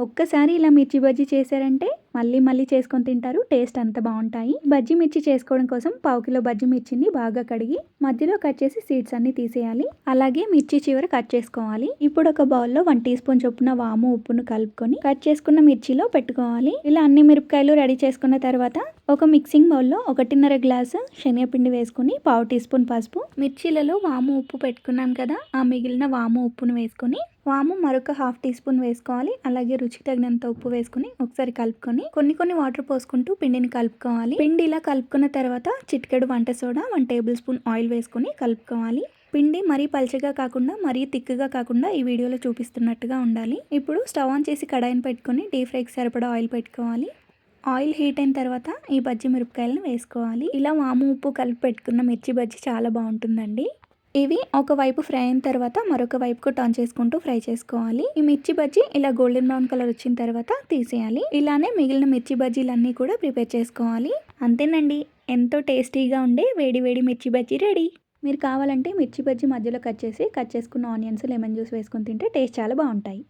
ఒక్కసారి ఇలా మిర్చి బజ్జీ చేశారంటే మళ్ళీ మళ్ళీ చేసుకొని తింటారు. టేస్ట్ అంత బాగుంటాయి. బజ్జీ మిర్చి చేసుకోవడం కోసం 1/2 కిలో బజ్జీ మిర్చిని బాగా కడిగి మధ్యలో కట్ చేసి సీడ్స్ అన్ని తీసేయాలి. అలాగే మిర్చి చివర కట్ చేసుకోవాలి. ఇప్పుడు ఒక బౌల్లో 1 టీ స్పూన్ చొప్పున వాము ఉప్పును కలుపుకొని కట్ చేసుకున్న మిర్చిలో పెట్టుకోవాలి. ఇలా అన్ని మిరపకాయలు రెడీ చేసుకున్న తర్వాత ఒక మిక్సింగ్ బౌల్లో 1.5 గ్లాసు శనగపిండి వేసుకొని 1/2 టీ స్పూన్ పసుపు, మిర్చిలలో వాము ఉప్పు పెట్టుకున్నాం కదా, ఆ మిగిలిన వాము ఉప్పును వేసుకొని వాము మరొక 1/2 టీ స్పూన్ వేసుకోవాలి. అలాగే రుచికి తగినంత ఉప్పు వేసుకుని ఒకసారి కలుపుకొని కొన్ని వాటర్ పోసుకుంటూ పిండిని కలుపుకోవాలి. పిండి ఇలా కలుపుకున్న తర్వాత చిటికెడు వంట సోడా 1 టేబుల్ స్పూన్ ఆయిల్ వేసుకుని కలుపుకోవాలి. పిండి మరీ పల్చగా కాకుండా మరీ తిక్కుగా కాకుండా ఈ వీడియోలో చూపిస్తున్నట్టుగా ఉండాలి. ఇప్పుడు స్టవ్ ఆన్ చేసి కడాయిని పెట్టుకొని డీప్ ఫ్రైకి సరిపడా ఆయిల్ పెట్టుకోవాలి. ఆయిల్ హీట్ అయిన తర్వాత ఈ బజ్జీ మిరపకాయలను వేసుకోవాలి. ఇలా వాము ఉప్పు కలిపి పెట్టుకున్న మిర్చి బజ్జీ చాలా బాగుంటుందండి. ఇవి ఒకవైపు ఫ్రై అయిన తర్వాత మరొక వైపుకు టర్న్ చేసుకుంటూ ఫ్రై చేసుకోవాలి. ఈ మిర్చి బజ్జీ ఇలా గోల్డెన్ బ్రౌన్ కలర్ వచ్చిన తర్వాత తీసేయాలి. ఇలానే మిగిలిన మిర్చి బజ్జీలన్నీ కూడా ప్రిపేర్ చేసుకోవాలి. అంతేనండి, ఎంతో టేస్టీగా ఉండే వేడి వేడి మిర్చి బజ్జీ రెడీ. మీరు కావాలంటే మిర్చి బజ్జీ మధ్యలో కట్ చేసుకున్న ఆనియన్స్, లెమన్ జ్యూస్ వేసుకొని తింటే టేస్ట్ చాలా బాగుంటాయి.